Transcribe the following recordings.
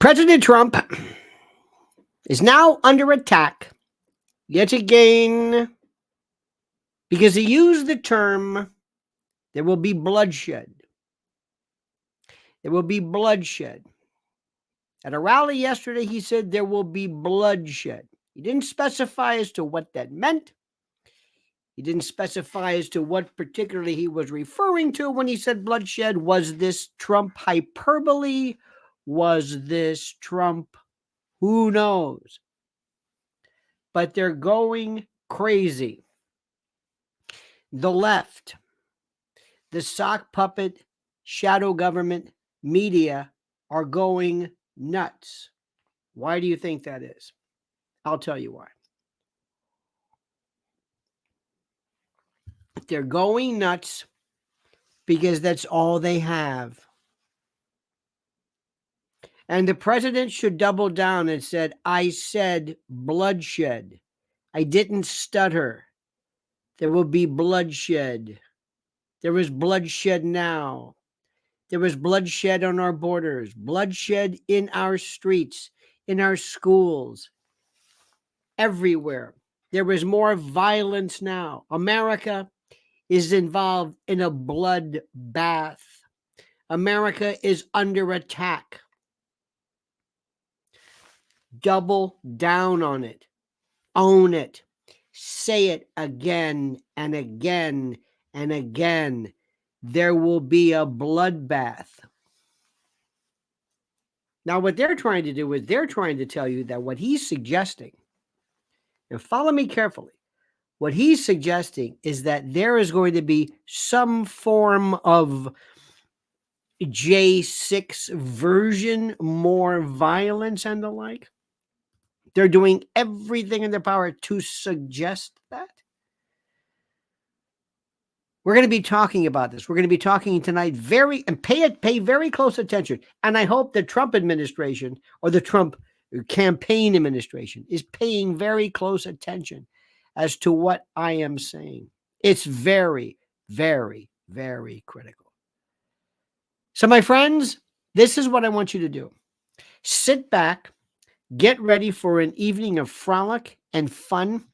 President Trump is now under attack yet again because he used the term, there will be bloodshed. There will be bloodshed. At a rally yesterday, he said there will be bloodshed. He didn't specify as to what that meant. He didn't specify as to what particularly he was referring to when he said bloodshed. Was this Trump hyperbole? Was this Trump? Who knows? But they're going crazy. The left, the sock puppet, shadow government, media are going nuts. Why do you think that is? I'll tell you why. They're going nuts because that's all they have. And the president should double down and said, I said bloodshed. I didn't stutter. There will be bloodshed. There is bloodshed now. There is bloodshed on our borders, bloodshed in our streets, in our schools, everywhere. There is more violence now. America is involved in a bloodbath. America is under attack. Double down on it. Own it. Say it again and again and again. There will be a bloodbath. Now, what they're trying to do is they're trying to tell you that what he's suggesting, and follow me carefully, what he's suggesting is that there is going to be some form of J6 version, more violence and the like. They're doing everything in their power to suggest that. We're going to be talking about this. We're going to be talking tonight pay very close attention. And I hope the Trump administration or the Trump campaign administration is paying very close attention as to what I am saying. It's very, very, very critical. So, my friends, this is what I want you to do. Sit back, get ready for an evening of frolic and fun,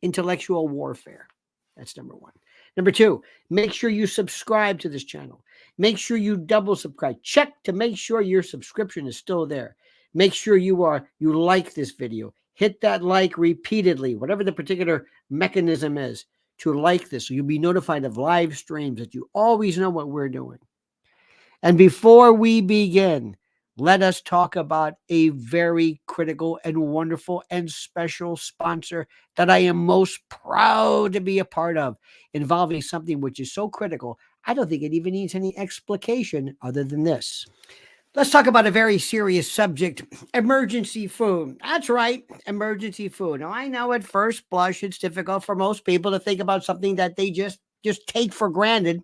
intellectual warfare. That's number one. Number two, make sure you subscribe to this channel. Make sure you double subscribe. Check to make sure your subscription is still there. Make sure you like this video. Hit that like repeatedly, whatever the particular mechanism is to like this, so you'll be notified of live streams, that you always know what we're doing. And before we begin, let us talk about a very critical and wonderful and special sponsor that I am most proud to be a part of, involving something which is so critical, I don't think it even needs any explication other than this. Let's talk about a very serious subject, emergency food. That's right, emergency food. Now, I know at first blush, it's difficult for most people to think about something that they just take for granted,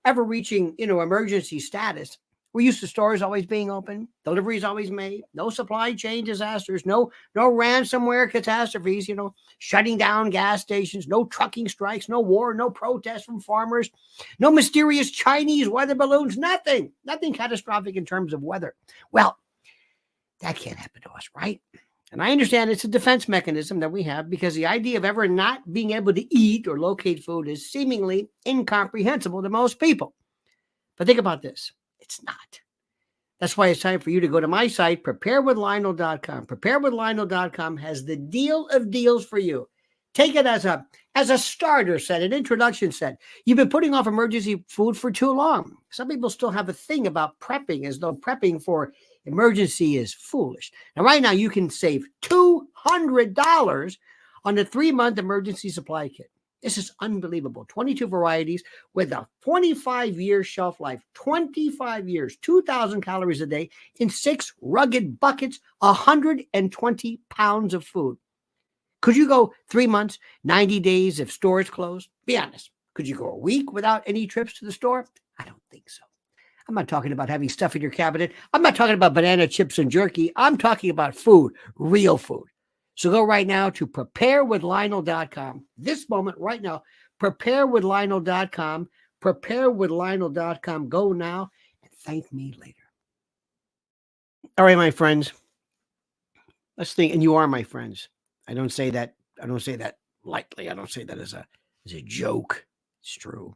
ever reaching, emergency status. We're used to stores always being open, deliveries always made, no supply chain disasters, no ransomware catastrophes, shutting down gas stations, no trucking strikes, no war, no protests from farmers, no mysterious Chinese weather balloons, nothing catastrophic in terms of weather. Well, that can't happen to us, right? And I understand it's a defense mechanism that we have, because the idea of ever not being able to eat or locate food is seemingly incomprehensible to most people. But think about this. It's not. That's why it's time for you to go to my site, preparewithlionel.com. Preparewithlionel.com has the deal of deals for you. Take it as a starter set, an introduction set. You've been putting off emergency food for too long. Some people still have a thing about prepping, as though prepping for emergency is foolish. Now, right now, you can save $200 on a 3-month emergency supply kit. This is unbelievable. 22 varieties with a 25-year shelf life, 25 years, 2,000 calories a day in 6 rugged buckets, 120 pounds of food. Could you go 3 months, 90 days if stores closed? Be honest. Could you go a week without any trips to the store? I don't think so. I'm not talking about having stuff in your cabinet. I'm not talking about banana chips and jerky. I'm talking about food, real food. So go right now to preparewithlionel.com. This moment, right now, preparewithlionel.com. Preparewithlionel.com. Go now and thank me later. All right, my friends. Let's think, and you are my friends. I don't say that lightly. I don't say that as a joke. It's true.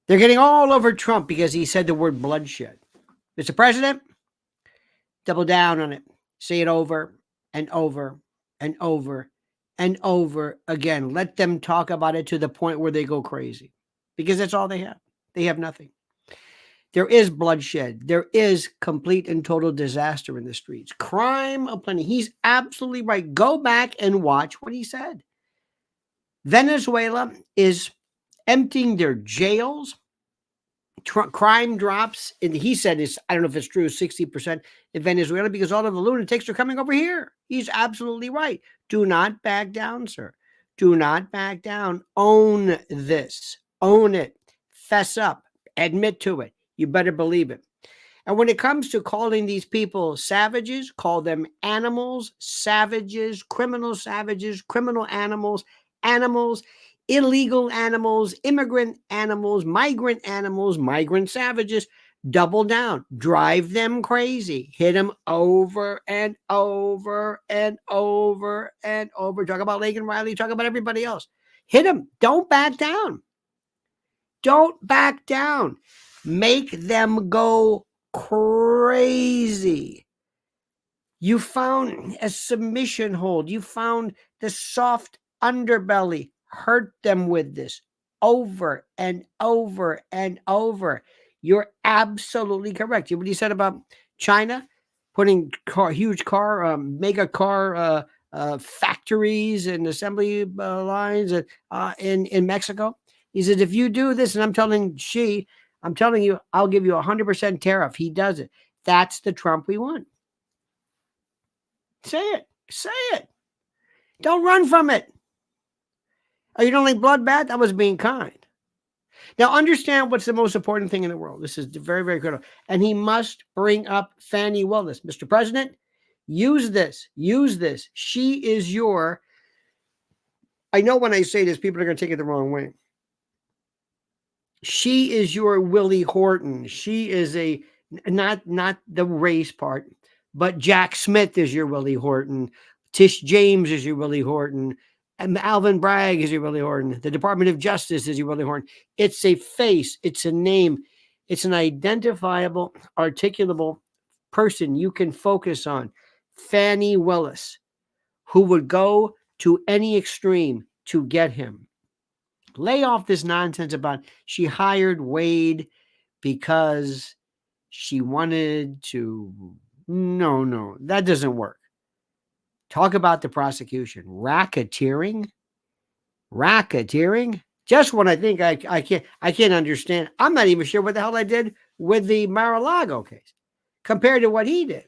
They're getting all over Trump because he said the word bloodshed. Mr. President, double down on it. Say it over and over and over and over again. Let them talk about it to the point where they go crazy, because that's all they have. They have nothing. There is bloodshed. There is complete and total disaster in the streets. Crime aplenty. He's absolutely right. Go back and watch what he said. Venezuela is emptying their jails. Crime drops. And he said, I don't know if it's true, 60% in Venezuela, because all of the lunatics are coming over here. He's absolutely right. Do not back down, sir. Do not back down. Own this. Own it. Fess up. Admit to it. You better believe it. And when it comes to calling these people savages, call them animals, savages, criminal animals, illegal animals, immigrant animals, migrant savages. Double down. Drive them crazy. Hit them over and over and over and over. Talk about Laken Riley. Talk about everybody else. Hit them. Don't back down. Don't back down. Make them go crazy. You found a submission hold. You found the soft underbelly. Hurt them with this over and over and over. You're absolutely correct. What he said about China putting mega car factories and assembly lines in Mexico. He said, if you do this, and I'm telling you, I'll give you 100% tariff. He does it. That's the Trump we want. Say it. Say it. Don't run from it. Oh, you don't like bloodbath? I was being kind. Now, understand what's the most important thing in the world. This is very, very critical. And he must bring up Fani Willis. Mr. President, use this. Use this. She is your... I know when I say this, people are going to take it the wrong way. She is your Willie Horton. She is not the race part, but Jack Smith is your Willie Horton. Tish James is your Willie Horton. And Alvin Bragg is your Willie Horton. The Department of Justice is your Willie Horton. It's a face. It's a name. It's an identifiable, articulable person you can focus on. Fani Willis, who would go to any extreme to get him. Lay off this nonsense about she hired Wade because she wanted to. No, that doesn't work. Talk about the prosecution. Racketeering. Just when I think I can't understand. I'm not even sure what the hell I did with the Mar-a-Lago case compared to what he did.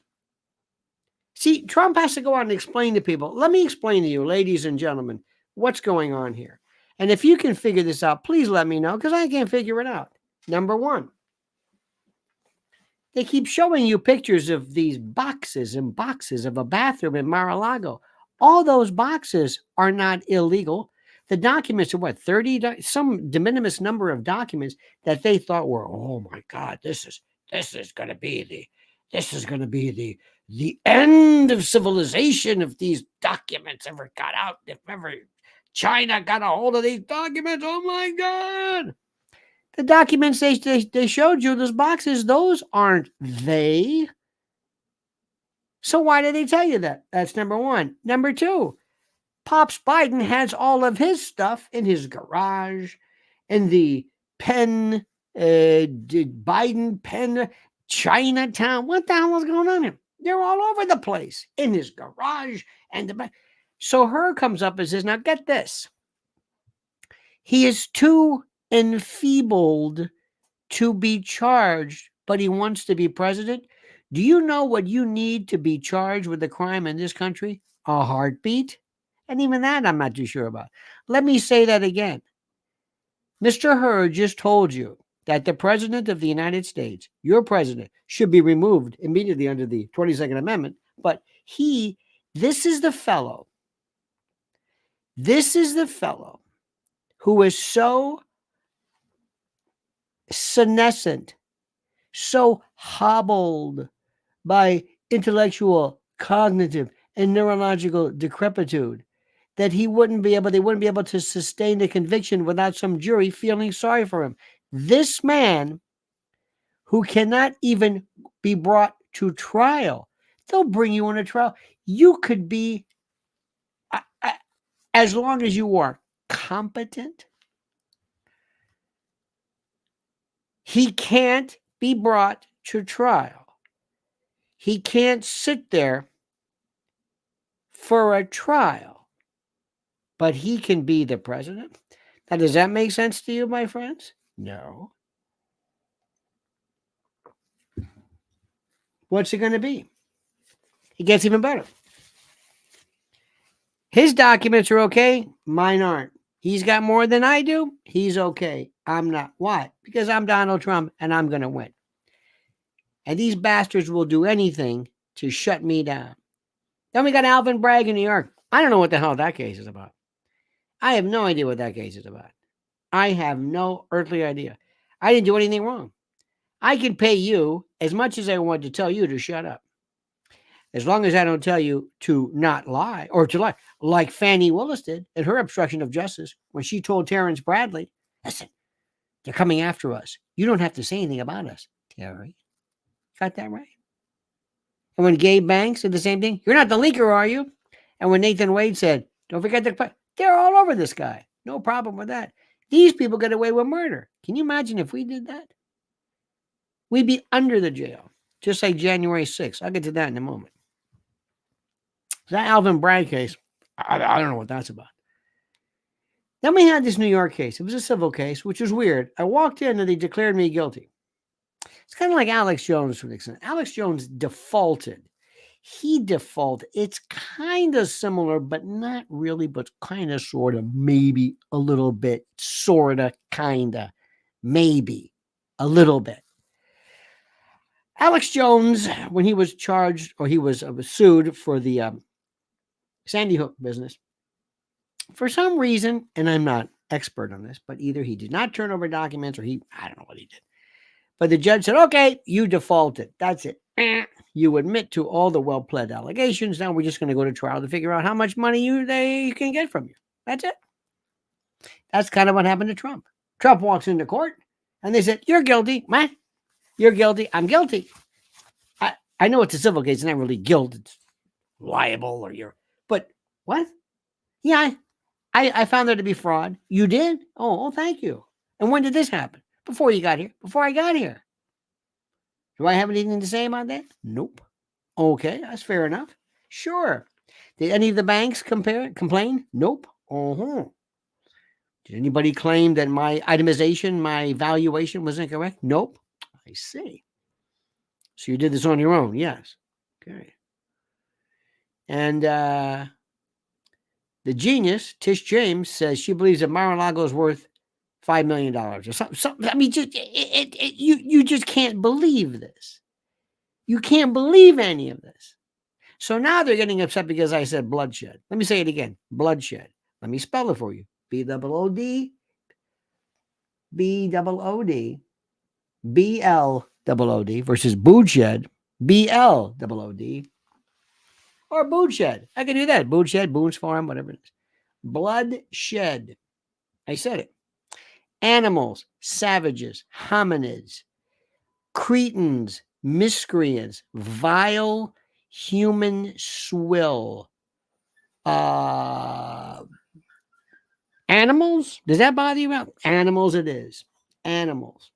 See, Trump has to go out and explain to people. Let me explain to you, ladies and gentlemen, what's going on here. And if you can figure this out, please let me know, because I can't figure it out. Number one, they keep showing you pictures of these boxes and boxes of a bathroom in Mar-a-Lago. All those boxes are not illegal. The documents are what, 30, some de minimis number of documents that they thought were, oh my God, this is going to be the end of civilization if these documents ever got out, if ever China got a hold of these documents. Oh my God. The documents they showed you, those boxes, those aren't they. So why did they tell you that? That's number one. Number two, Pops Biden has all of his stuff in his garage, in the Biden Penn, Chinatown. What the hell is going on here? They're all over the place in his garage. So her comes up and says, now get this. He is too enfeebled to be charged, but he wants to be president. Do you know what you need to be charged with a crime in this country? A heartbeat. And even that I'm not too sure about. Let me say that again. Mr. Hurd just told you that the president of the United States, your president, should be removed immediately under the 22nd Amendment. But this is the fellow who is so senescent, so hobbled by intellectual, cognitive, and neurological decrepitude that they wouldn't be able to sustain a conviction without some jury feeling sorry for him. This man who cannot even be brought to trial, they'll bring you on a trial. You could be, as long as you are competent, he can't be brought to trial. He can't sit there for a trial, but he can be the president. Now, does that make sense to you, my friends? No. What's it going to be? It gets even better. His documents are okay. Mine aren't. He's got more than I do. He's okay. I'm not. Why? Because I'm Donald Trump and I'm going to win. And these bastards will do anything to shut me down. Then we got Alvin Bragg in New York. I don't know what the hell that case is about. I have no idea what that case is about. I have no earthly idea. I didn't do anything wrong. I can pay you as much as I want to tell you to shut up. As long as I don't tell you to not lie or to lie, like Fani Willis did in her obstruction of justice when she told Terrence Bradley, listen, they're coming after us. You don't have to say anything about us, Terry. Got that right? And when Gabe Banks did the same thing, you're not the leaker, are you? And when Nathan Wade said, don't forget they're all over this guy. No problem with that. These people get away with murder. Can you imagine if we did that? We'd be under the jail, just like January 6th. I'll get to that in a moment. That Alvin Bragg case, I don't know what that's about. Then we had this New York case. It was a civil case, which was weird. I walked in and they declared me guilty. It's kind of like Alex Jones from Nixon. Alex Jones defaulted. He defaulted. It's kind of similar, but not really, but kind of, sort of, maybe a little bit, sort of, kind of, maybe a little bit. Alex Jones, when he was charged or he was sued for the Sandy Hook business, for some reason, and I'm not expert on this, but either he did not turn over documents or I don't know what he did. But the judge said, okay, you defaulted. That's it. You admit to all the well-pled allegations. Now we're just going to go to trial to figure out how much money you can get from you. That's it. That's kind of what happened to Trump. Trump walks into court and they said, you're guilty. What? You're guilty. I'm guilty. I know it's a civil case. It's not really guilt. It's liable or but what? Yeah, I found there to be fraud. You did? Oh, thank you. And when did this happen? Before you got here. Before I got here. Do I have anything to say about that? Nope. Okay, that's fair enough. Sure. Did any of the banks complain? Nope. Did anybody claim that my itemization, my valuation was incorrect? Nope. I see. So you did this on your own? Yes. Okay. And the genius, Tish James, says she believes that Mar-a-Lago is worth $5 million or something. I mean, you just can't believe this. You can't believe any of this. So now they're getting upset because I said bloodshed. Let me say it again. Bloodshed. Let me spell it for you. B-O-O-D, B-O-O-D, B-L-O-O-D versus boodshed, B-L-O-O-D, or boodshed. I can do that. Boodshed, Boone's Farm, whatever it is. Bloodshed. I said it. Animals, savages, hominids, cretins, miscreants, vile human swill. Animals? Does that bother you? Animals it is. Animals.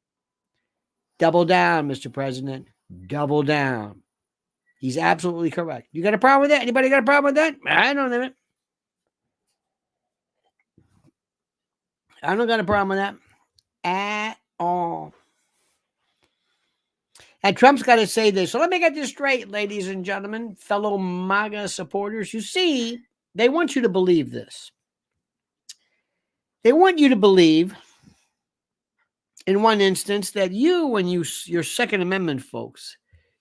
Double down, Mr. President. Double down. He's absolutely correct. You got a problem with that? Anybody got a problem with that? I don't have it. I don't got a problem with that at all. And Trump's got to say this. So let me get this straight, ladies and gentlemen, fellow MAGA supporters. You see, they want you to believe this. They want you to believe, in one instance, that your Second Amendment folks,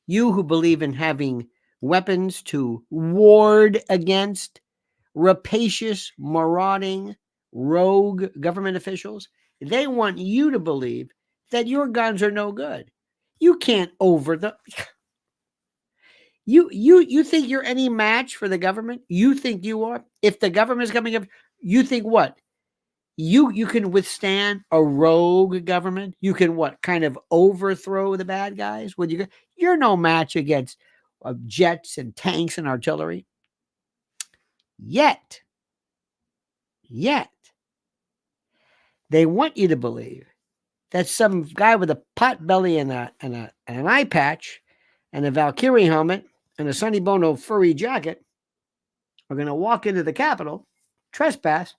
you who believe in having weapons to ward against rapacious, marauding, rogue government officials, they want you to believe that your guns are no good. You can't over the you think you're any match for the government? You think you are? If the government is coming up, you think what? You can withstand a rogue government? You can what? Kind of overthrow the bad guys? When you're no match against jets and tanks and artillery. Yet, they want you to believe that some guy with a pot belly and an eye patch and a Valkyrie helmet and a Sonny Bono furry jacket are going to walk into the Capitol, trespass,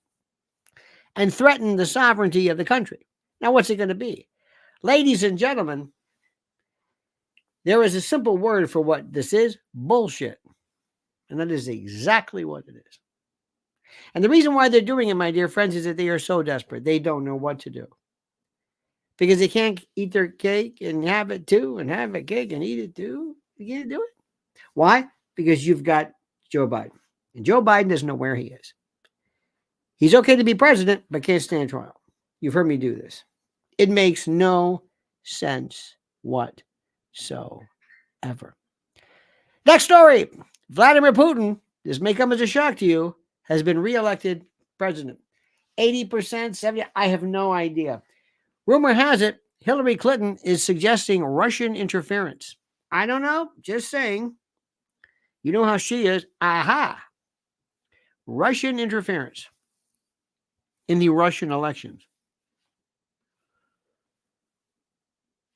and threaten the sovereignty of the country. Now, what's it going to be? Ladies and gentlemen, there is a simple word for what this is: bullshit. And that is exactly what it is. And the reason why they're doing it, my dear friends, is that they are so desperate. They don't know what to do. Because they can't eat their cake and have it too, and have a cake and eat it too. You can't do it. Why? Because you've got Joe Biden. And Joe Biden doesn't know where he is. He's okay to be president, but can't stand trial. You've heard me do this. It makes no sense whatsoever. Next story. Vladimir Putin, this may come as a shock to you, has been reelected president. 80%, 70%, I have no idea. Rumor has it, Hillary Clinton is suggesting Russian interference. I don't know, just saying. You know how she is. Aha. Russian interference in the Russian elections.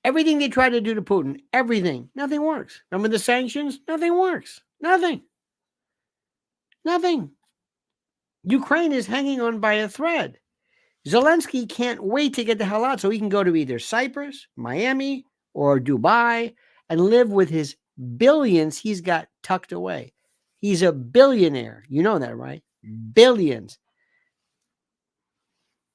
Everything they try to do to Putin, everything, nothing works. Remember the sanctions? Nothing works. Nothing. Ukraine is hanging on by a thread. Zelensky can't wait to get the hell out so he can go to either Cyprus, Miami, or Dubai and live with his billions he's got tucked away. He's a billionaire. You know that, right? Billions.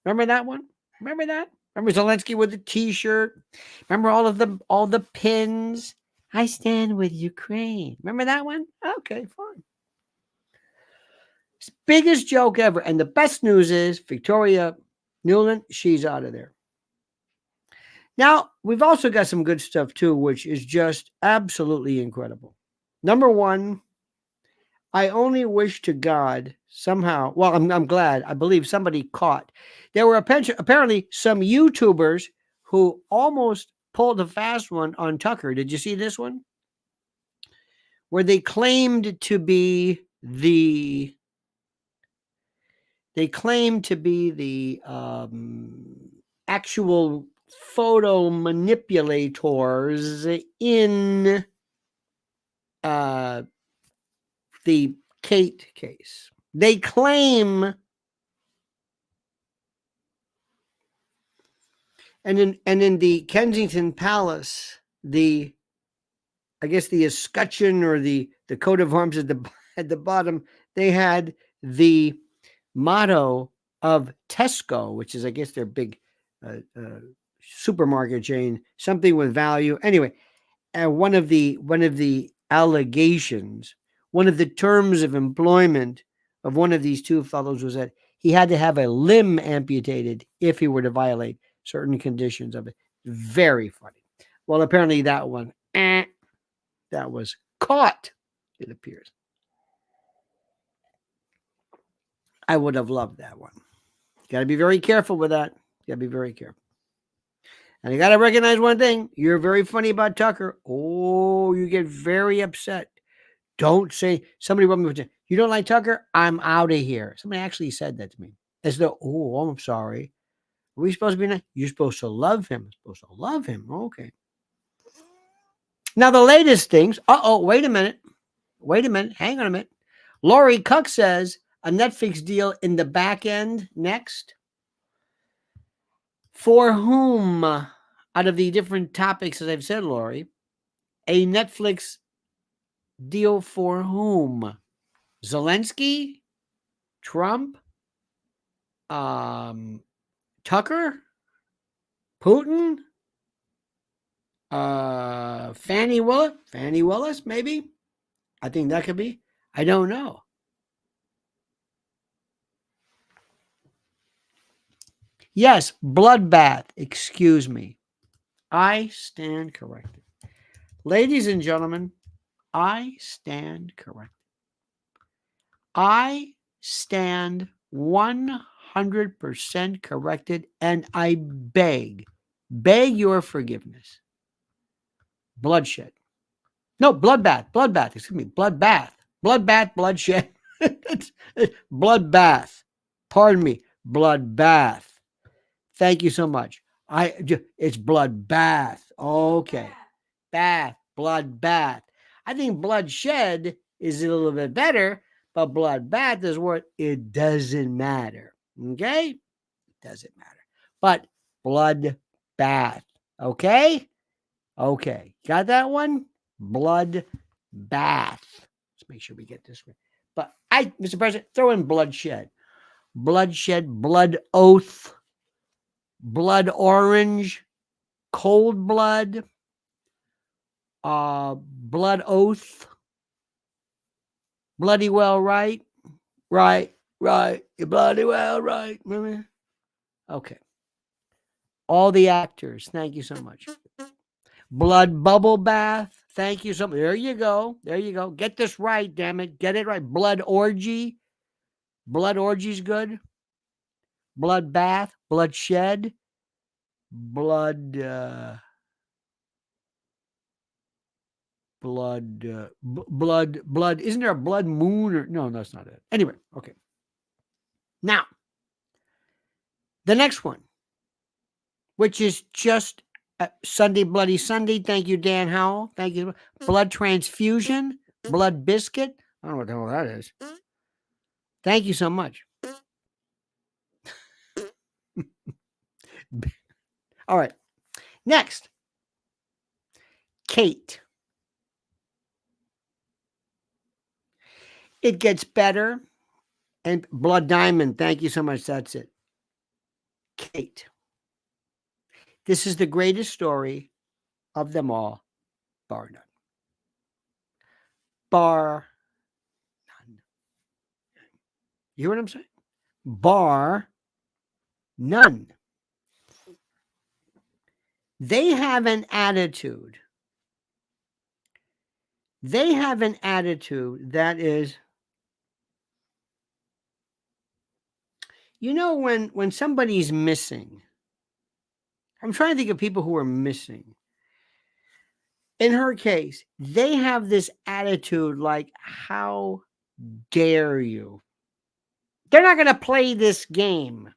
Remember that one? Remember that? Remember Zelensky with the T-shirt? Remember all the pins? I stand with Ukraine. Remember that one? Okay, fine. It's biggest joke ever. And the best news is Victoria Nuland, she's out of there. Now, we've also got some good stuff too, which is just absolutely incredible. Number one, I only wish to God somehow, well, I'm glad, I believe somebody caught. There were apparently some YouTubers who almost pulled a fast one on Tucker. Did you see this one? Where they claimed to be the actual photo manipulators in the Kate case. They claim, and in the Kensington Palace, I guess the escutcheon or the coat of arms at the bottom, they had the motto of Tesco, which is, I guess, their big supermarket chain, something with value. Anyway, one of the allegations, one of the terms of employment of one of these two fellows was that he had to have a limb amputated if he were to violate certain conditions of it. Very funny. Well, apparently that one, that was caught, it appears. I would have loved that one. You got to be very careful with that. You got to be very careful. And you got to recognize one thing. You're very funny about Tucker. Oh, you get very upset. Don't say, somebody wrote me, you don't like Tucker? I'm out of here. Somebody actually said that to me. As though, oh, I'm sorry. Are we supposed to be nice? You're supposed to love him. Supposed to love him. Okay. Now, the latest things. Wait a minute. Hang on a minute. Lori Cook says a Netflix deal in the back end next. For whom, out of the different topics, as I've said, Lori, a Netflix deal for whom? Zelensky? Trump? Tucker? Putin? Fani Willis, maybe? I think that could be. I don't know. Yes, bloodbath. Excuse me. I stand corrected. Ladies and gentlemen, I stand corrected. I stand 100% corrected, and I beg your forgiveness. Bloodshed. No, bloodbath, excuse me, bloodbath, bloodshed. Bloodbath. Pardon me, bloodbath. Thank you so much. It's bloodbath. Okay. Bath, bloodbath. I think bloodshed is a little bit better, but bloodbath is what it doesn't matter. Okay? It doesn't matter. But bloodbath. Okay? Okay. Got that one? Bloodbath. Let's make sure we get this one. But Mr. President, throw in bloodshed. Bloodshed, blood oath, blood orange, cold blood, blood oath, bloody well right, you're bloody well right. Okay. All the actors, thank you so much. Blood bubble bath, thank you so much. There you go. Get this right, damn it. Get it right. Blood orgy's good. Blood bath, bloodshed, blood isn't there a blood moon? Or no, that's not it. Anyway, okay. Now, the next one, which is just Sunday, Bloody Sunday. Thank you, Dan Howell. Thank you. Blood transfusion, blood biscuit. I don't know what the hell that is. Thank you so much. All right. Next, Kate. It gets better. And Blood Diamond, thank you so much. That's it. Kate. This is the greatest story of them all, bar none. Bar none. You hear what I'm saying? Bar none. They have an attitude. That is, you know, when somebody's missing, I'm trying to think of people who are missing. In her case, they have this attitude like, how dare you? They're not going to play this game.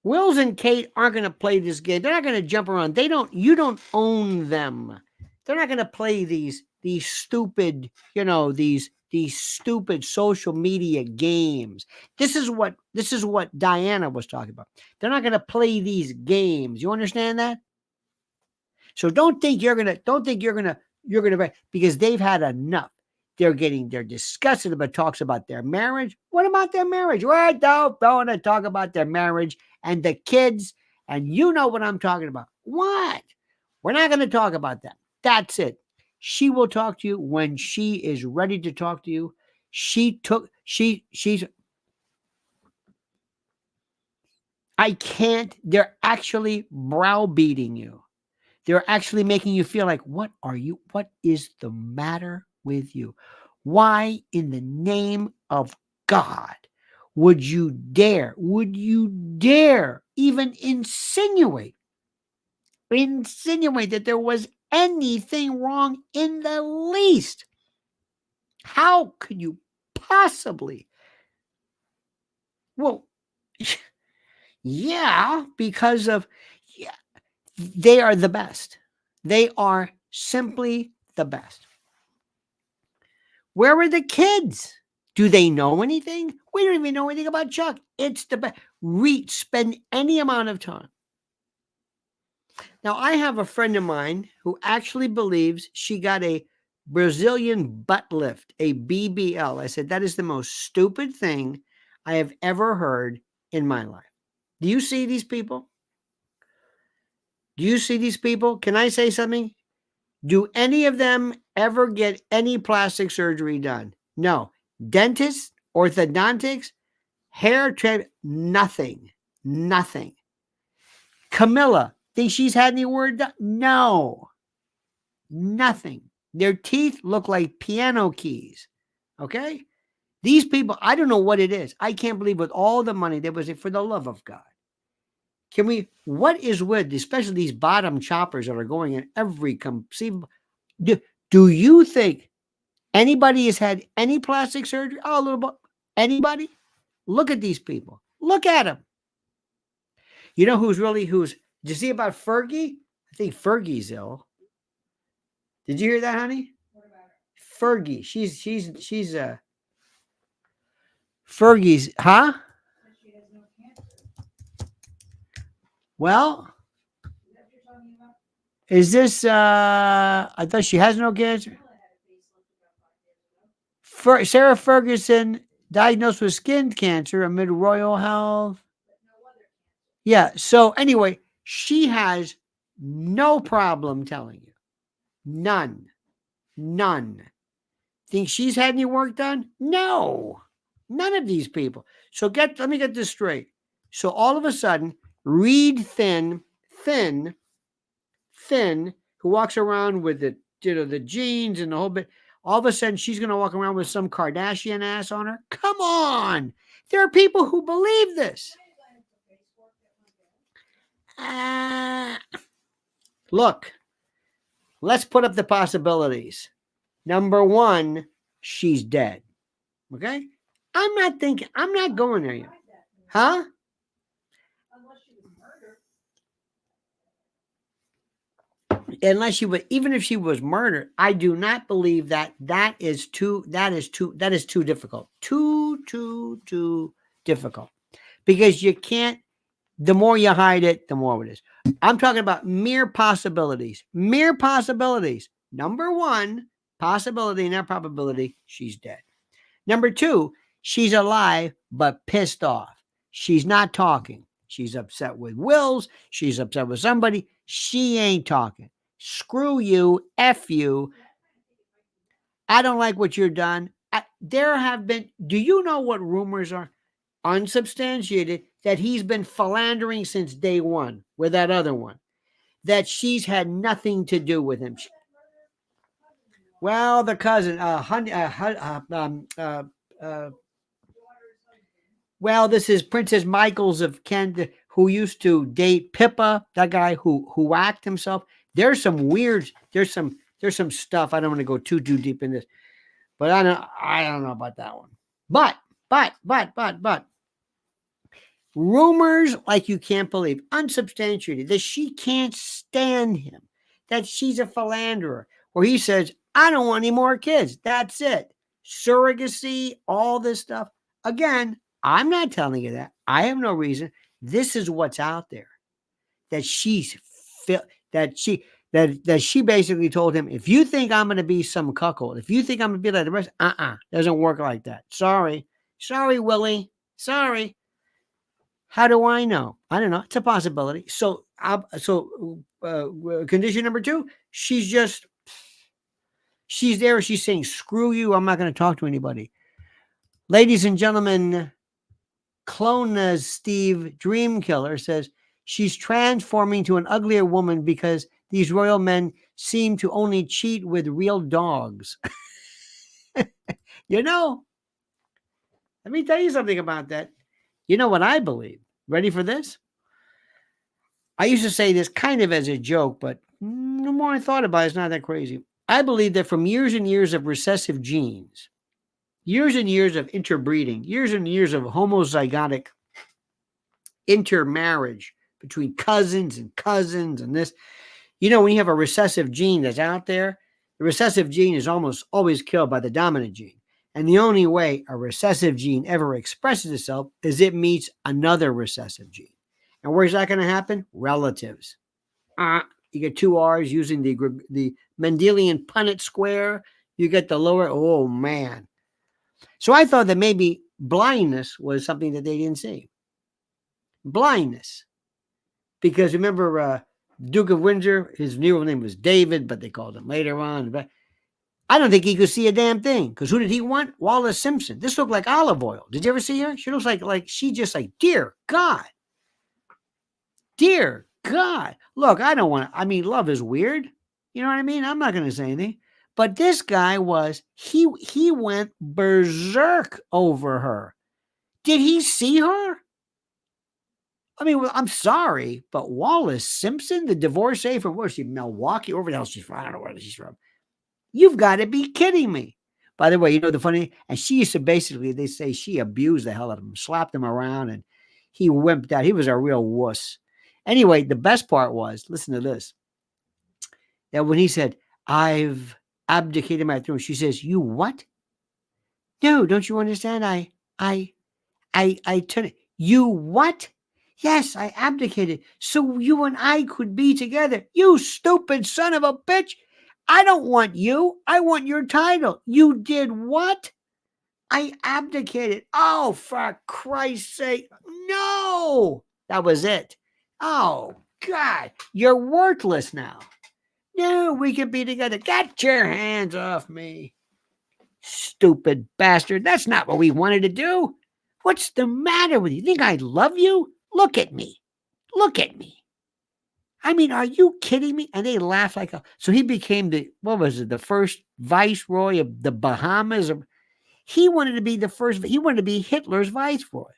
Wills and Kate aren't going to play this game. They're not going to jump around. You don't own them. They're not going to play these stupid, these stupid social media games. This is what Diana was talking about. They're not going to play these games. You understand that? So don't think you're going to, because they've had enough. They're disgusted about talks about their marriage. What about their marriage? We're don't want to talk about their marriage and the kids. And you know what I'm talking about. What? We're not going to talk about that. That's it. She will talk to you when she is ready to talk to you. They're actually browbeating you. They're actually making you feel like, what is the matter with you? Why in the name of God would you dare even insinuate that there was anything wrong in the least? How could you possibly? Well, yeah, because they are the best. They are simply the best. Where are the kids? Do they know anything? We don't even know anything about Chuck. It's the best. Spend any amount of time. Now, I have a friend of mine who actually believes she got a Brazilian butt lift, a BBL. I said, that is the most stupid thing I have ever heard in my life. Do you see these people? Can I say something? Do any of them ever get any plastic surgery done? No. Dentists, orthodontics, hair trim, nothing. Camilla, think she's had any word done? No. Nothing. Their teeth look like piano keys. Okay? These people, I don't know what it is. I can't believe with all the money, there was it for the love of God. What is with, especially these bottom choppers that are going in every conceivable, do you think anybody has had any plastic surgery? Oh, a little bit. Anybody? Look at these people. Look at them. You know did you see about Fergie? I think Fergie's ill. Did you hear that, honey? What about her? Fergie. She's Fergie's, huh? She has no cancer. Well, is this I thought she has no cancer. Sarah Ferguson diagnosed with skin cancer amid royal health. Yeah. So anyway, she has no problem telling you. None. Think she's had any work done? No. None of these people. So let me get this straight. So all of a sudden, Reed Thin, who walks around with the jeans and the whole bit, all of a sudden she's going to walk around with some Kardashian ass on her? Come on. There are people who believe this. Look, let's put up the possibilities. Number one, she's dead. Okay? I'm not going there yet. Huh? Even if she was murdered, I do not believe that is too difficult. Too difficult. Because you can't, the more you hide it, the more it is. I'm talking about mere possibilities. Number one, possibility, not probability, she's dead. Number two, she's alive, but pissed off. She's not talking. She's upset with Wills. She's upset with somebody. She ain't talking. Screw you. F you. I don't like what you've done. There have been, do you know what rumors are? Unsubstantiated, that he's been philandering since day one with that other one. That she's had nothing to do with him. Well, the cousin, well, this is Princess Michaels of Kent, who used to date Pippa, that guy who whacked himself. There's some stuff. I don't want to go too deep in this, but I don't know about that one. But rumors like you can't believe, unsubstantiated, that she can't stand him, that she's a philanderer, where he says, I don't want any more kids. That's it. Surrogacy, all this stuff. Again, I'm not telling you that. I have no reason. This is what's out there. That she basically told him, if you think I'm going to be some cuckold, if you think I'm going to be like the rest, doesn't work like that. Sorry, Willie. Sorry. How do I know? I don't know. It's a possibility. So condition number two, she's there. She's saying, screw you. I'm not going to talk to anybody. Ladies and gentlemen, Clona's Steve Dreamkiller says she's transforming to an uglier woman because these royal men seem to only cheat with real dogs. Let me tell you something about that. You know what I believe? Ready for this? I used to say this kind of as a joke, but the more I thought about it, it's not that crazy. I believe that from years and years of recessive genes, years and years of interbreeding, years and years of homozygotic intermarriage between cousins and this, when you have a recessive gene that's out there, the recessive gene is almost always killed by the dominant gene. And the only way a recessive gene ever expresses itself is it meets another recessive gene. And where's that going to happen? Relatives. You get two R's using the Mendelian Punnett square. You get the lower, oh man. So I thought that maybe blindness was something that they didn't see. Blindness. Because remember, Duke of Windsor, his real name was David, but they called him later on. I don't think he could see a damn thing. Because who did he want? Wallace Simpson. This looked like olive oil. Did you ever see her? She looks like she just like, dear God. Dear God. Look, I don't want to, I mean, love is weird. You know what I mean? I'm not going to say anything. But this guy he went berserk over her. Did he see her? I mean, well, I'm sorry, but Wallace Simpson, the divorcee from where's she, Milwaukee, or where the hell she's from? I don't know where she's from. You've got to be kidding me. By the way, you know the funny, and she used to basically, they say she abused the hell out of him, slapped him around, and he wimped out. He was a real wuss. Anyway, the best part was, listen to this, that when he said, I've abdicated my throne, she says, you what? No, don't you understand? I turn it. You what? Yes, I abdicated so you and I could be together. You stupid son of a bitch. I don't want you. I want your title. You did what? I abdicated. Oh, for Christ's sake. No. That was it. Oh, God. You're worthless now. No, we can be together. Get your hands off me. Stupid bastard. That's not what we wanted to do. What's the matter with you? Think I love you? Look at me. Look at me. I mean, are you kidding me? And they laugh like a. So he became the first viceroy of the Bahamas. He wanted to be the first. He wanted to be Hitler's viceroy.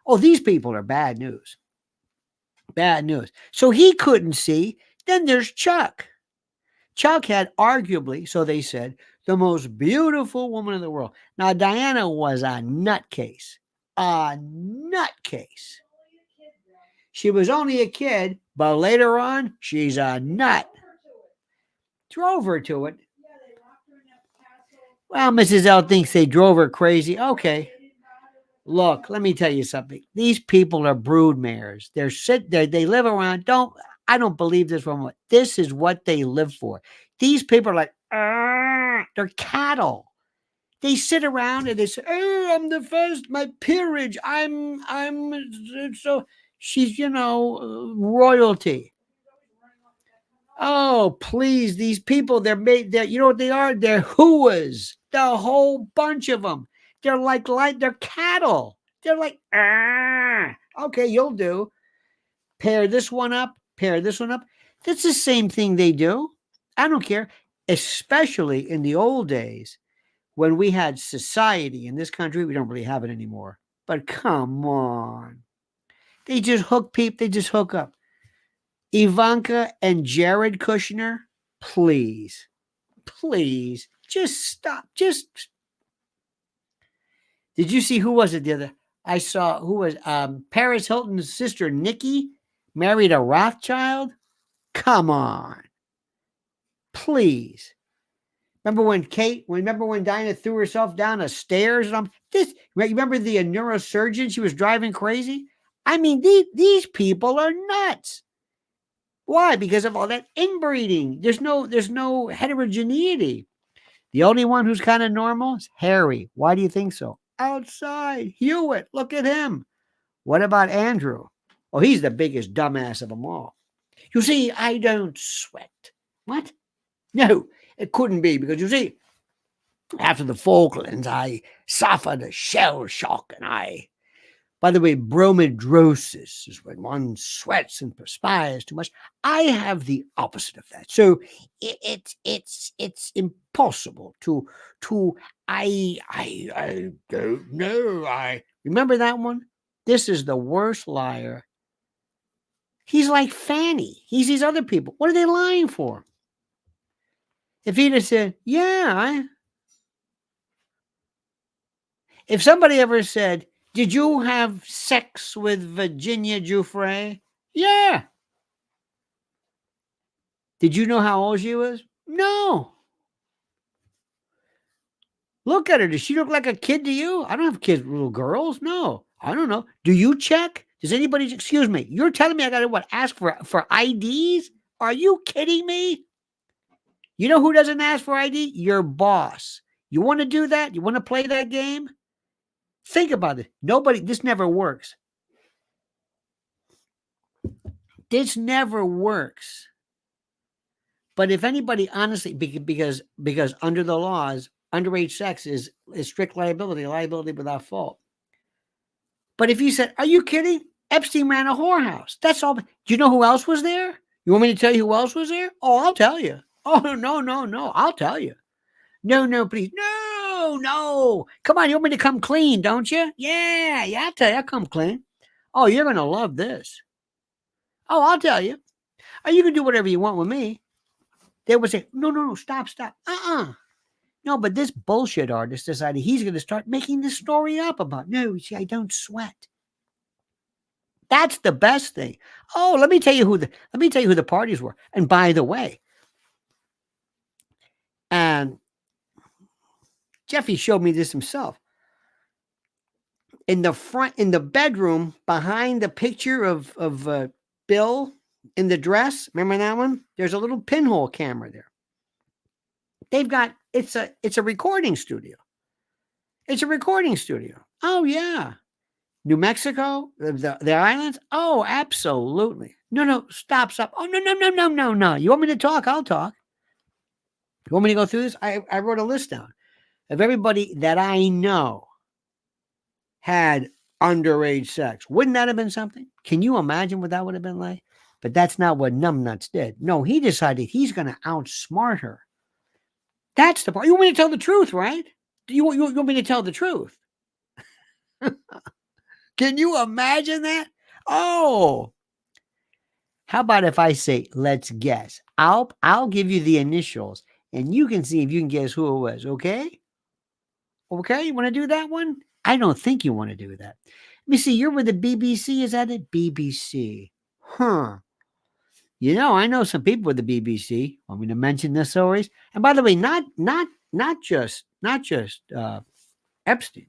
Oh, these people are bad news. Bad news. So he couldn't see. Then there's Chuck. Chuck had arguably, so they said, the most beautiful woman in the world. Now, Diana was a nutcase. A nutcase. She was only a kid, but later on, she's a nut. Drove her to it. Well, Mrs. L thinks they drove her crazy. Okay. Look, let me tell you something. These people are broodmares. They live around. I don't believe this one. This is what they live for. These people are like, they're cattle. They sit around and they say, oh, I'm the first, my peerage. I'm so she's, royalty. Oh, please. These people, you know what they are? They're hooas. The whole bunch of them. They're like they're cattle. They're like, okay, you'll do. Pair this one up. That's the same thing they do. I don't care. Especially in the old days when we had society in this country. We don't really have it anymore. But come on. They just hook people. They just hook up. Ivanka and Jared Kushner, please, just stop. Did you see who was it the other? I saw who was Paris Hilton's sister Nikki married a Rothschild. Come on, please. Remember when Dinah threw herself down the stairs? Remember the neurosurgeon? She was driving crazy. I mean, these people are nuts. Why? Because of all that inbreeding. There's no heterogeneity. The only one who's kind of normal is Harry. Why do you think so? Outside. Hewitt, look at him. What about Andrew? Oh, he's the biggest dumbass of them all. You see, I don't sweat. What? No, it couldn't be because you see, after the Falklands, I suffered a shell shock and by the way, bromidrosis is when one sweats and perspires too much. I have the opposite of that. So it's impossible to I don't know. I remember that one. This is the worst liar. He's like Fanny. He's these other people. What are they lying for? If he'd have said, yeah, if somebody ever said, did you have sex with Virginia Giuffre? Yeah. Did you know how old she was? No. Look at her. Does she look like a kid to you? I don't have kids, little girls. No. I don't know. Do you check? Does anybody, excuse me, you're telling me I got to ask for IDs? Are you kidding me? You know who doesn't ask for ID? Your boss. You want to do that? You want to play that game? Think about it. This never works. This never works. But if anybody honestly, because under the laws, underage sex is strict liability without fault. But if you said, are you kidding? Epstein ran a whorehouse. That's all. Do you know who else was there? You want me to tell you who else was there? Oh, I'll tell you. Oh, no. I'll tell you. No, please. No. Come on, you want me to come clean, don't you? Yeah, I'll tell you. I'll come clean. Oh, you're going to love this. Oh, I'll tell you. Oh, you can do whatever you want with me. They would say, no, stop. No, but this bullshit artist decided he's going to start making this story up about, no, see, I don't sweat. That's the best thing. Oh, let me tell you who the parties were. And by the way, and Jeffy showed me this himself. In the bedroom, behind the picture of Bill in the dress, remember that one? There's a little pinhole camera there. They've got it's a recording studio. It's a recording studio. Oh yeah. New Mexico, the islands? Oh, absolutely. No, stop. Oh, no. You want me to talk? I'll talk. You want me to go through this? I wrote a list down of everybody that I know had underage sex. Wouldn't that have been something? Can you imagine what that would have been like? But that's not what Numbnuts did. No, he decided he's going to outsmart her. That's the part. You want me to tell the truth, right? You want me to tell the truth? Can you imagine that? Oh, how about if I say, let's guess? I'll give you the initials and you can see if you can guess who it was. Okay? Okay, you want to do that one? I don't think you want to do that. Let me see. You're with the BBC. Is that it? BBC. Huh. You know, I know some people with the BBC. Want me to mention their stories? And by the way, not just Epstein,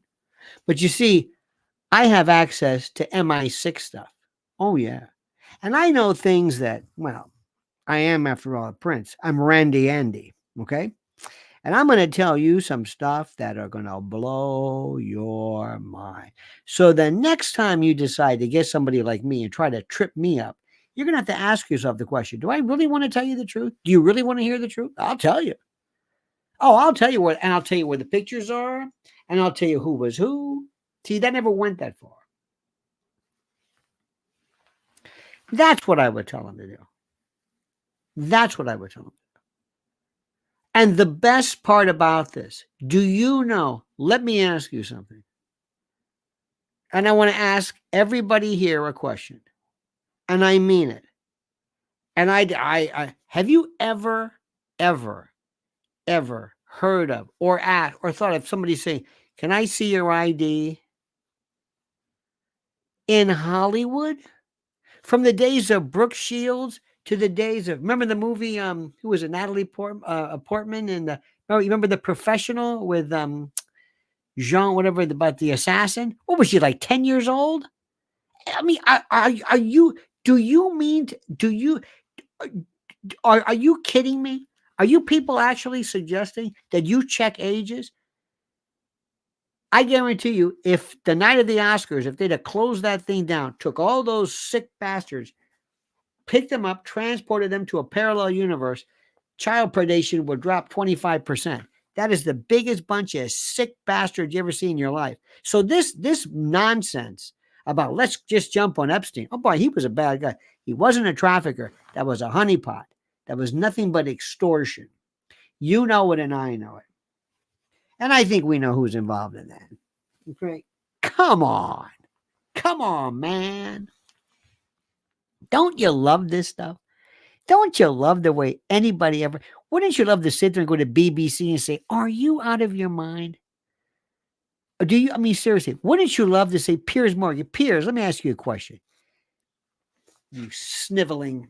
but you see, I have access to MI6 stuff. Oh yeah, and I know things that, well, I am after all a prince. I'm Randy Andy. Okay, and I'm going to tell you some stuff that are going to blow your mind. So the next time you decide to get somebody like me and try to trip me up, you're going to have to ask yourself the question, do I really want to tell you the truth? Do you really want to hear the truth? I'll tell you. Oh, I'll tell you and I'll tell you where the pictures are, and I'll tell you who was who. See, that never went that far. That's what I would tell him to do. That's what I would tell him. And the best part about this, do you know? Let me ask you something. And I want to ask everybody here a question. And I mean it. And I have you ever heard of or asked or thought of somebody saying, can I see your ID? In Hollywood? From the days of Brooke Shields to the days of, remember the movie, who was it, Natalie Portman, and you remember The Professional with Jean, whatever, about the assassin? What was she, like 10 years old? I mean, are you, do you mean, are you kidding me? Are you people actually suggesting that you check ages? I guarantee you, if the night of the Oscars, if they'd have closed that thing down, took all those sick bastards, picked them up, transported them to a parallel universe, child predation would drop 25%. That is the biggest bunch of sick bastards you ever see in your life. So this nonsense about let's just jump on Epstein. Oh boy, he was a bad guy. He wasn't a trafficker. That was a honeypot. That was nothing but extortion. You know it and I know it. And I think we know who's involved in that. Okay. Come on, man. Don't you love this stuff? Don't you love the way anybody ever, wouldn't you love to sit there and go to BBC and say, are you out of your mind? Or do you, I mean, seriously, wouldn't you love to say, Piers Morgan, Piers, let me ask you a question. You sniveling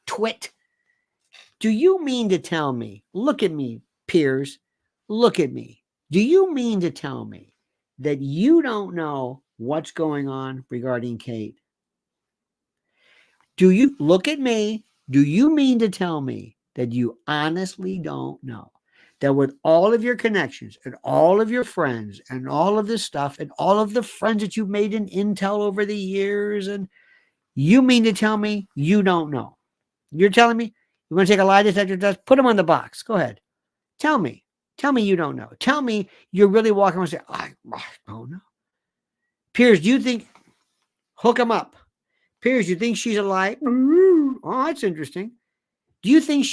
twit. Do you mean to tell me, look at me, Piers, look at me. Do you mean to tell me that you don't know what's going on regarding Kate? Do you, look at me, do you mean to tell me that you honestly don't know that with all of your connections and all of your friends and all of this stuff and all of the friends that you've made in Intel over the years, and you mean to tell me you don't know? You're telling me you want to take a lie detector test? Put them on the box. Go ahead. Tell me you don't know. Tell me you're really walking around and say, I don't know. Piers, do you think, hook them up. Piers, you think she's alive? Oh, that's interesting. Do you think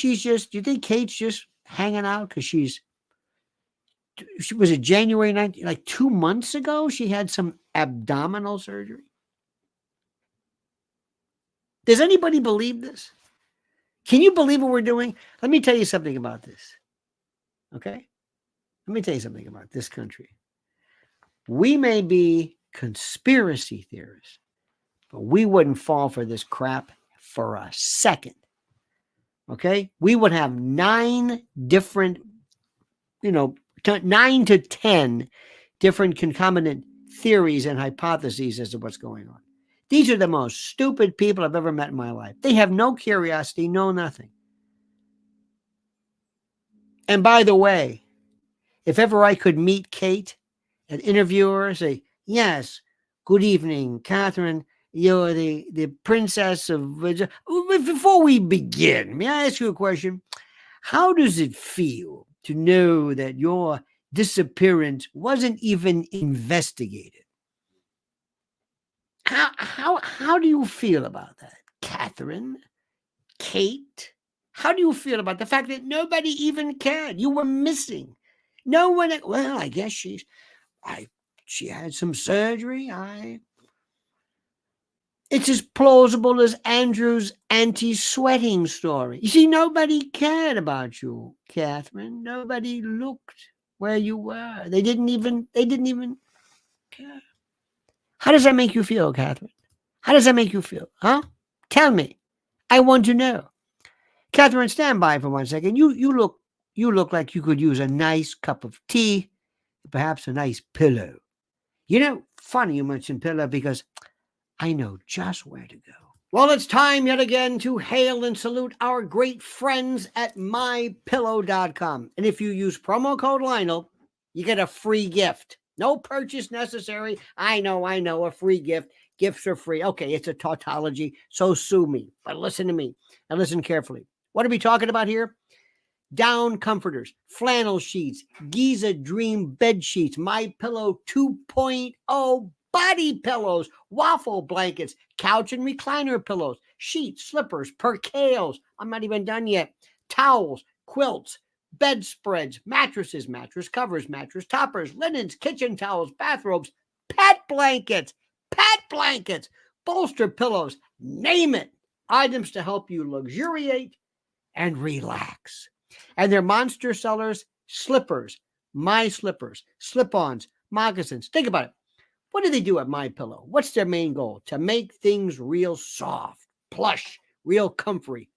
Kate's just hanging out because she was it January 19th, like 2 months ago, she had some abdominal surgery? Does anybody believe this? Can you believe what we're doing? Let me tell you something about this. Okay? Let me tell you something about this country. We may be conspiracy theorists, but we wouldn't fall for this crap for a second. Okay? We would have 9 different, 9 to 10 different concomitant theories and hypotheses as to what's going on. These are the most stupid people I've ever met in my life. They have no curiosity, no nothing. And by the way, if ever I could meet Kate and interview her, say, yes, good evening, Catherine. You're the princess of... Before we begin, may I ask you a question? How does it feel to know that your disappearance wasn't even investigated? How do you feel about that, Catherine? Kate? How do you feel about the fact that nobody even cared? You were missing. No one... Well, I guess she had some surgery. It's as plausible as Andrew's anti-sweating story. You see, nobody cared about you, Catherine. Nobody looked where you were. They didn't even care. How does that make you feel, Catherine? How does that make you feel? Huh? Tell me. I want to know. Catherine, stand by for 1 second. You look like you could use a nice cup of tea, perhaps a nice pillow. Funny you mentioned pillow because I know just where to go. Well, it's time yet again to hail and salute our great friends at MyPillow.com. And if you use promo code Lionel, you get a free gift. No purchase necessary. I know, a free gift. Gifts are free. Okay, it's a tautology, so sue me. But listen to me and listen carefully. What are we talking about here? Down comforters, flannel sheets, Giza Dream bed sheets, MyPillow 2.0 body pillows, waffle blankets, couch and recliner pillows, sheets, slippers, percales. I'm not even done yet. Towels, quilts, bedspreads, mattresses, mattress covers, mattress toppers, linens, kitchen towels, bathrobes, pet blankets, bolster pillows, name it. Items to help you luxuriate and relax. And their monster sellers, slippers, my slippers, slip-ons, moccasins. Think about it. What do they do at MyPillow? What's their main goal? To make things real soft, plush, real comfy,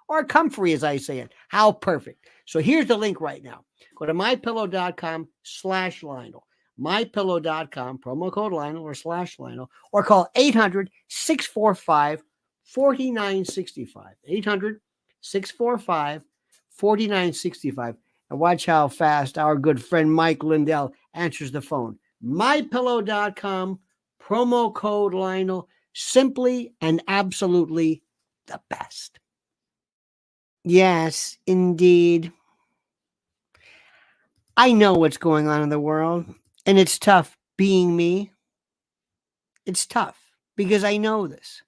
or comfy as I say it. How perfect. So here's the link right now. Go to mypillow.com/Lionel. MyPillow.com, promo code Lionel or /Lionel, or call 800-645-4965. 800-645-4965. And watch how fast our good friend Mike Lindell answers the phone. MyPillow.com, promo code Lionel, simply and absolutely the best. Yes, indeed. I know what's going on in the world, and it's tough being me. It's tough because I know this.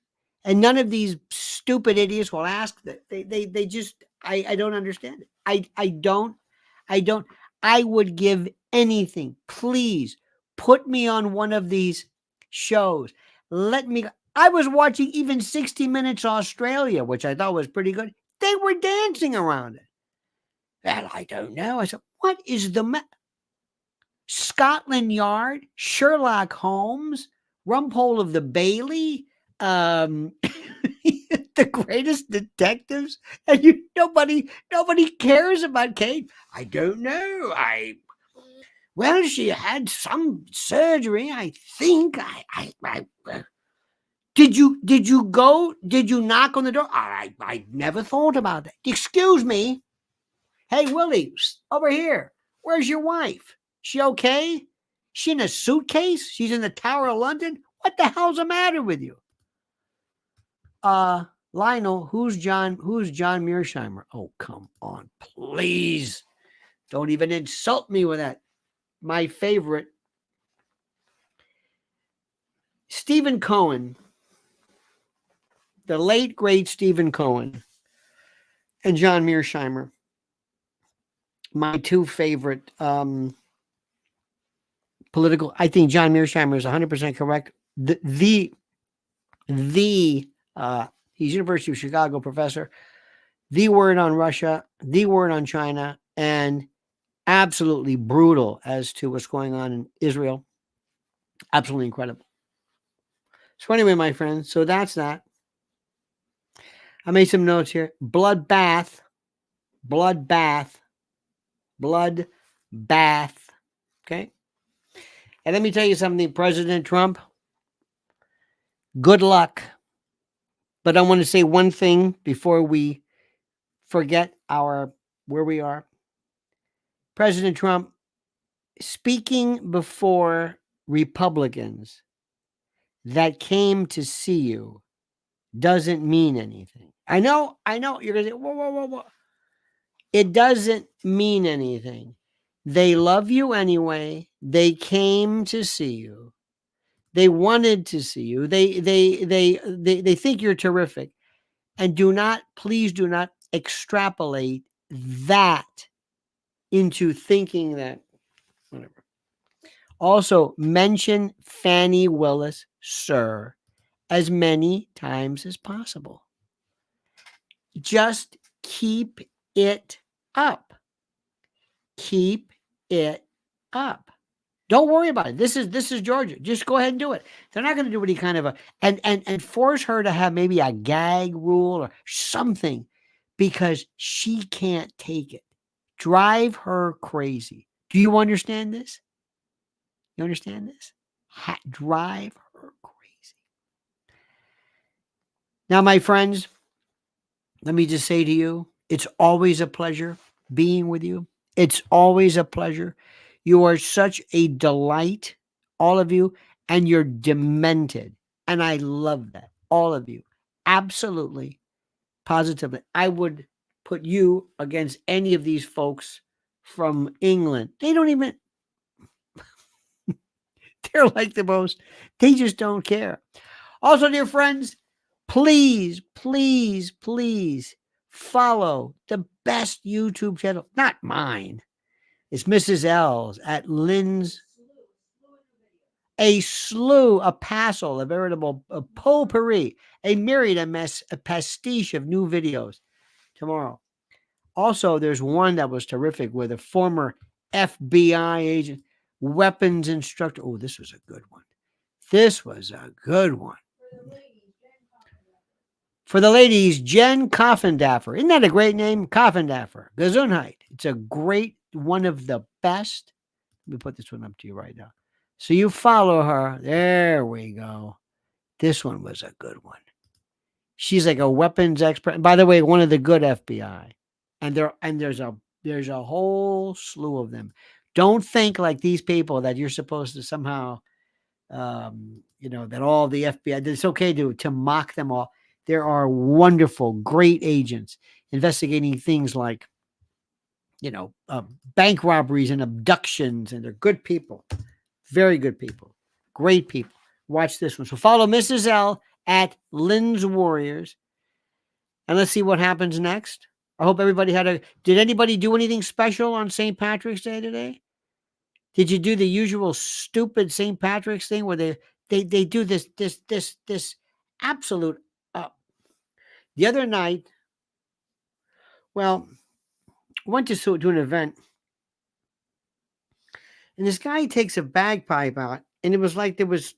And none of these stupid idiots will ask that. They just, I don't understand it. I don't. I would give anything. Please put me on one of these shows. I was watching even 60 Minutes Australia, which I thought was pretty good. They were dancing around it. Well, I don't know. I said, what is the Scotland Yard, Sherlock Holmes, Rumpole of the Bailey, the greatest detectives, and nobody cares about Kate. I don't know. Well, she had some surgery, I think. Did you go? Did you knock on the door? I never thought about that. Excuse me. Hey, Willie, over here. Where's your wife? She okay? She in a suitcase? She's in the Tower of London? What the hell's the matter with you? Lionel, who's John Mearsheimer? Oh, come on, please. Don't even insult me with that. My favorite. Stephen Cohen the late, great Stephen Cohen and John Mearsheimer, my two favorite political. I think John Mearsheimer is 100% correct. He's University of Chicago professor. The word on Russia, the word on China, and absolutely brutal as to what's going on in Israel. Absolutely incredible. So anyway, my friends, so that's that. I made some notes here. Bloodbath. Okay. And let me tell you something, President Trump, good luck. But I want to say one thing before we forget where we are. President Trump, speaking before Republicans that came to see you doesn't mean anything. I know, you're going to say, whoa. It doesn't mean anything. They love you anyway. They came to see you. They wanted to see you. They think you're terrific. And please do not extrapolate that into thinking that whatever. Also, mention Fani Willis, sir, as many times as possible. Just keep it up. Keep it up. Don't worry about it. This is Georgia. Just go ahead and do it. They're not going to do any kind of and force her to have maybe a gag rule or something because she can't take it. Drive her crazy. Do you understand this? You understand this? Drive her crazy. Now, my friends, let me just say to you, it's always a pleasure being with you. It's always a pleasure. You are such a delight, all of you, and you're demented. And I love that, all of you. Absolutely, positively. I would put you against any of these folks from England. They don't even, they're like the most, they just don't care. Also, dear friends, please follow the best YouTube channel, not mine. It's Mrs. L's at Lynn's. A slew, a passel, a veritable potpourri, a myriad, a pastiche of new videos tomorrow. Also, there's one that was terrific with a former FBI agent, weapons instructor. Oh, this was a good one. For the ladies, Jen Coffendaffer. Isn't that a great name? Coffendaffer. Gesundheit. It's a great, one of the best. Let me put this one up to you right now. So you follow her. There we go. This one was a good one. She's like a weapons expert. And by the way, one of the good FBI. And there's a whole slew of them. Don't think like these people that you're supposed to somehow, that all the FBI. It's okay to mock them all. There are wonderful, great agents investigating things like, bank robberies and abductions, and they're good people. Very good people. Great people. Watch this one. So follow Mrs. L at Lynn's Warriors. And let's see what happens next. I hope everybody did anybody do anything special on St. Patrick's Day today? Did you do the usual stupid St. Patrick's thing where they do this absolute, the other night, well, went to an event, and this guy takes a bagpipe out, and it was like it was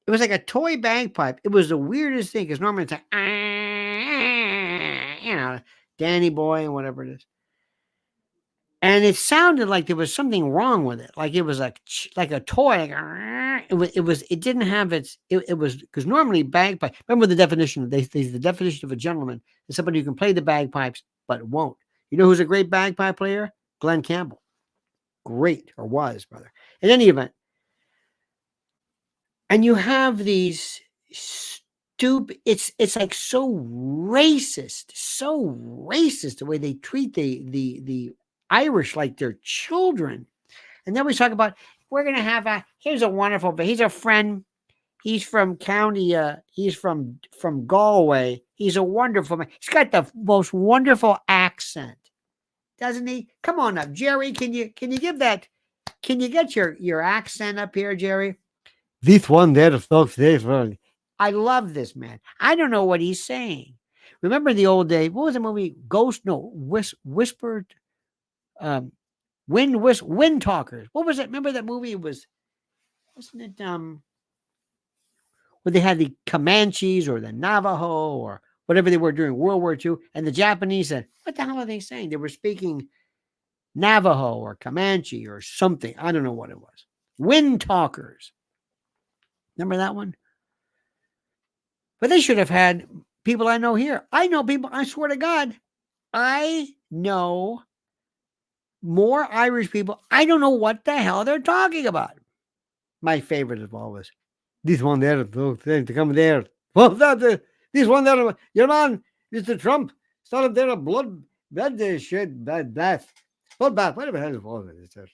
like a toy bagpipe. It was the weirdest thing because normally it's like, Danny Boy and whatever it is. And it sounded like there was something wrong with it. Like it was like a toy. It didn't have it was because normally bagpipe, remember the definition, the definition of a gentleman is somebody who can play the bagpipes, but won't. You know who's a great bagpipe player? Glenn Campbell. Great, or was, brother. In any event, and you have these stupid, it's like so racist the way they treat the Irish like they're children. And then we talk about, we're going to have here's a wonderful, but he's a friend. He's from county. He's from Galway. He's a wonderful man. He's got the most wonderful accent, doesn't he? Come on up, Jerry. Can you give that? Can you get your accent up here, Jerry? This one there talks this one. I love this man. I don't know what he's saying. Remember the old days? What was the movie? Ghost? No, whispered. Um, wind talkers. What was it? Remember that movie? It was, wasn't it? Where they had the Comanches or the Navajo or whatever they were during World War II, and the Japanese said, "What the hell are they saying?" They were speaking Navajo or Comanche or something. I don't know what it was. Wind talkers. Remember that one? But they should have had people I know here. I know people, I swear to God, I know more Irish people. I don't know what the hell they're talking about. My favorite of all was this one there to come there. Well, this one there, your man, Mr. Trump, started there a blood shed, bath. Bloodbath, whatever the hell it was.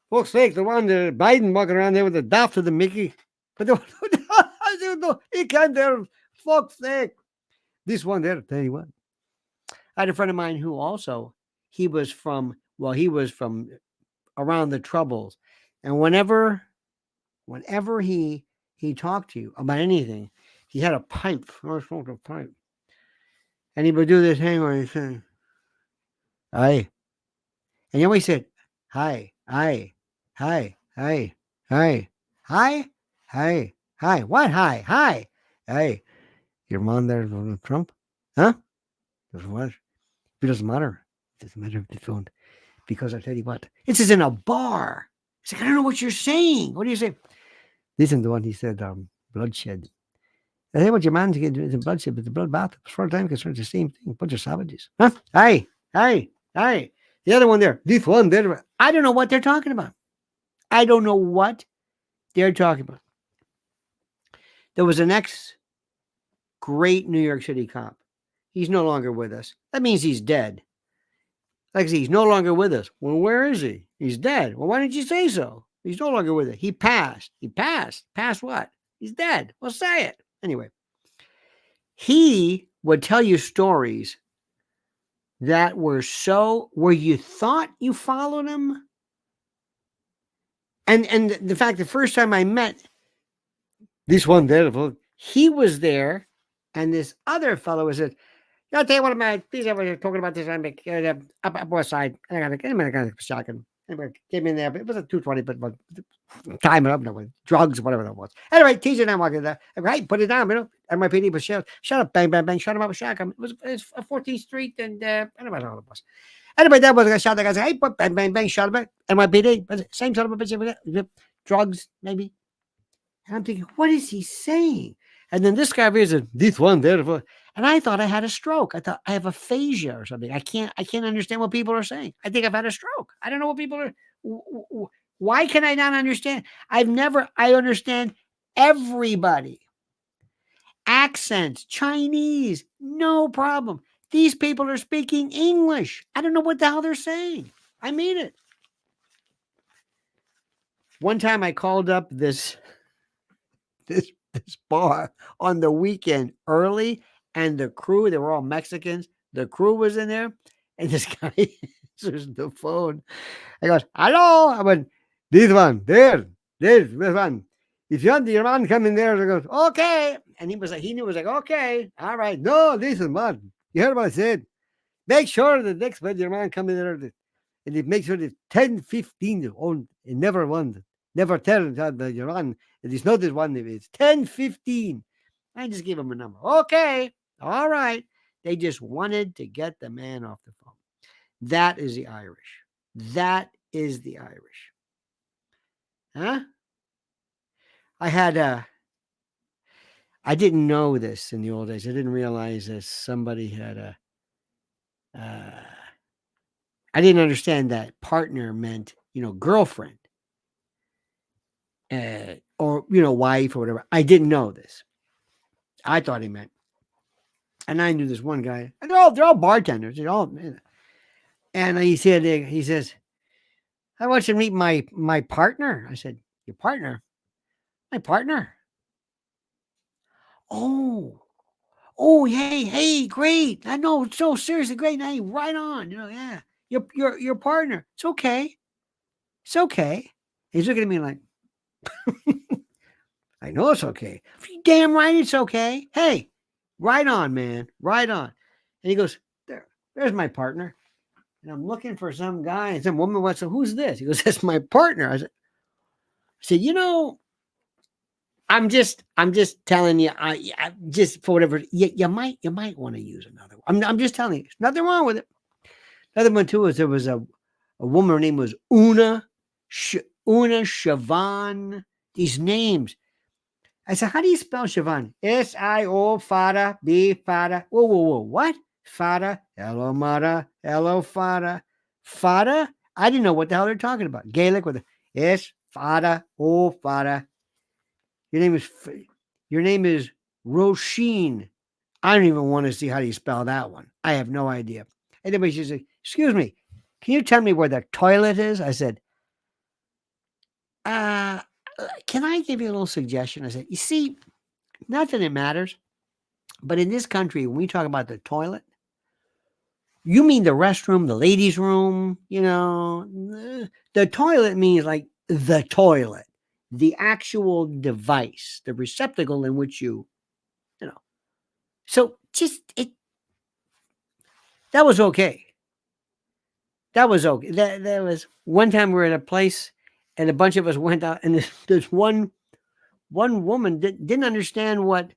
Folks sake, the one Biden walking around there with the daft of the Mickey. But he can't there. Fuck's sake. This one there, tell you what. I had a friend of mine who also, he was from around the Troubles. And whenever he talked to you about anything, he had a pipe. I smoked a pipe. And he would do this thing where he said, "Aye." And he always said, "Hi, hi, hi, hi, hi, hi, hi, hi." What? Hi, hi, hi. Your man there, Donald Trump? Huh? Doesn't what? It doesn't matter. It doesn't matter if they don't. Because I tell you what, this is in a bar. He's like, "I don't know what you're saying. What do you say?" Listen to what he said, bloodshed. I think what your man's getting is a bloodshed, but the bloodbath, as far as I'm concerned, it's the same thing. Bunch of savages. Huh? Aye, aye, aye. The other one there, this one there. I don't know what they're talking about. I don't know what they're talking about. There was an great New York City cop. He's no longer with us. That means he's dead. Like I say, he's no longer with us. Well, where is he? He's dead. Well, why didn't you say so? He's no longer with us. He passed. He passed. Passed what? He's dead. Well, say it. Anyway, he would tell you stories that were so where you thought you followed him. And the fact, the first time I met this one there, he was there, and this other fellow was it. I'll tell you what, of my please ever talking about this. I'm up west side. I got a shotgun. Anyway, came in there, but it was a 220, but time it up, no drugs, whatever that was. Anyway, teacher and I walking there. Right, put it down, NYPD was shut up, bang, bang, bang, shut him up with shotgun. It was 14th Street, and I don't know how it was. Anyway, that was a shot. The guy said, "Hey, put bang, bang, bang, shot him up." NYPD, same sort of a bitch, drugs, maybe. And I'm thinking, what is he saying? And then this guy is this one there, and I thought I had a stroke. I thought I have aphasia or something. I can't understand what people are saying. I think I've had a stroke. I don't know what people are. Why can I not understand? I understand everybody. Accents, Chinese, no problem. These people are speaking English. I don't know what the hell they're saying. I mean it. One time I called up this bar on the weekend early, and the crew, they were all Mexicans. The crew was in there, and this guy answers the phone. I goes, "Hello." I went, "This one, this one. If you want your man come in there," I goes, "Okay." And he knew, it was like, "Okay, all right. No, listen, man. You heard what I said. Make sure the next time your man come in there, and it makes sure it's 10-15 on, and never one. Never tell your man. It's not this one. It's 10-15. I just gave him a number. Okay. All right. They just wanted to get the man off the phone. That is the Irish. That is the Irish. Huh? I didn't know this in the old days. I didn't realize this. Somebody had I didn't understand that partner meant, girlfriend. Or wife or whatever. I didn't know this. I thought he meant, and I knew this one guy, and they're all bartenders. And he says, "I want you to meet my partner." I said, "Your partner? My partner? Oh, hey, great. I know, so seriously, great. Hey, right on. Yeah. Your partner. It's okay. It's okay. He's looking at me like, I know it's okay. You damn right it's okay. Hey, right on, man. Right on. And he goes, there's my partner. And I'm looking for some guy, and some woman wants to, who's this? He goes, that's my partner. I said, I'm just telling you, I just for whatever you might want to use another one. I'm just telling you, there's nothing wrong with it. Another one too is there was a woman, her name was Una Siobhan. These names. I said, how do you spell Siobhan? S-I-O Fada B Fada. Whoa. What? Fada. Hello, Mada. Hello, Fada. Fada? I didn't know what the hell they're talking about. Gaelic with a S Fada. Oh, Fada. Your name is Roisin. I don't even want to see how do you spell that one. I have no idea. Anyway, she said, excuse me, can you tell me where the toilet is? I said, can I give you a little suggestion? I said, you see, not that it matters, but in this country, when we talk about the toilet, you mean the restroom, the ladies' room, the toilet means like the toilet, the actual device, the receptacle in which so just that was okay. That was okay. That was one time we were at a place and a bunch of us went out, and there's one woman didn't understand what,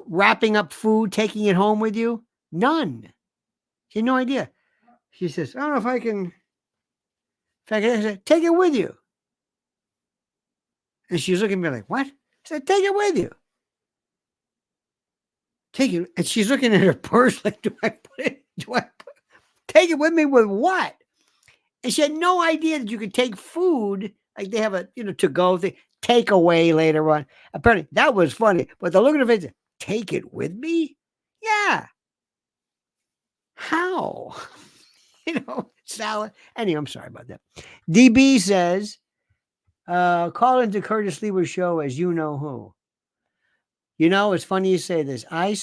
wrapping up food, taking it home with you. None. She had no idea. She says, I don't know if I can I said, take it with you. And she was looking at me like, what? I said, take it with you. Take it. And she's looking at her purse like, take it with me with what? And she had no idea that you could take food, like they have a, to go thing, take away later on. Apparently that was funny. But the look at her face, take it with me? Yeah. How? Salad. Anyway, I'm sorry about that. DB says, call into Curtis Lewer's show as you know who. It's funny you say this. I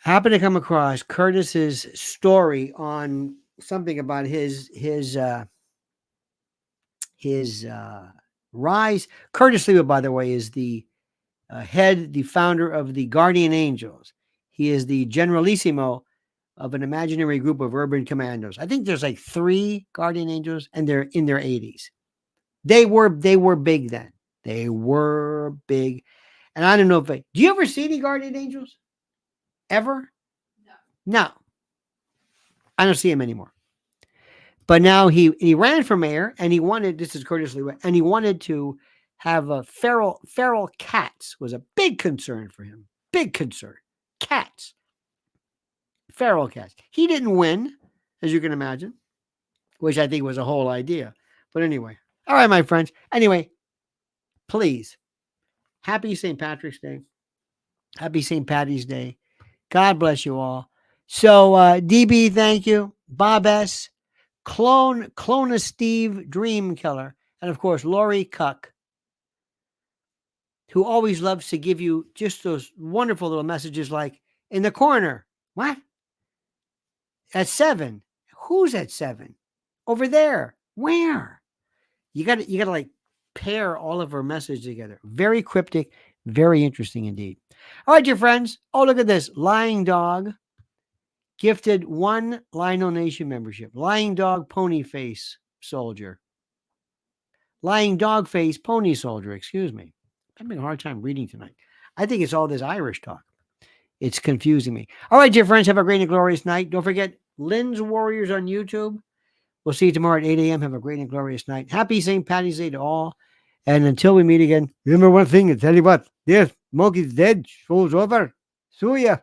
happened to come across Curtis's story on something about his rise. Curtis Lewer, by the way, is the the founder of the Guardian Angels. He is the generalissimo of an imaginary group of urban commandos. I think there's like 3 Guardian Angels, and they're in their 80s. They were big then. They were big. And I don't know do you ever see any Guardian Angels? Ever? No. I don't see him anymore. But now he ran for mayor, and he wanted, this is Curtis Lewer, and he wanted to have feral cats was a big concern for him. Big concern. Cats. Feral cats. He didn't win, as you can imagine, which I think was a whole idea. But anyway. All right, my friends. Anyway, please, happy St. Patrick's Day. Happy St. Patty's Day. God bless you all. So, DB, thank you. Bob S., Clone of Steve, Dream Killer, and of course, Lori Cuck, who always loves to give you just those wonderful little messages like, in the corner. What? At 7. Who's at 7? Over there. Where? You got to like pair all of our messages together. Very cryptic, very interesting indeed. All right, dear friends. Oh, look at this. Lying Dog gifted 1 Lionel Nation membership. Lying Dog Pony Face Soldier. Lying Dog Face Pony Soldier, excuse me. I'm having a hard time reading tonight. I think it's all this Irish talk. It's confusing me. All right, dear friends, have a great and glorious night. Don't forget, Lynn's Warriors on YouTube. We'll see you tomorrow at 8 a.m. Have a great and glorious night. Happy St. Patty's Day to all. And until we meet again, remember one thing, I tell you what, this monkey's dead, show's over. See ya.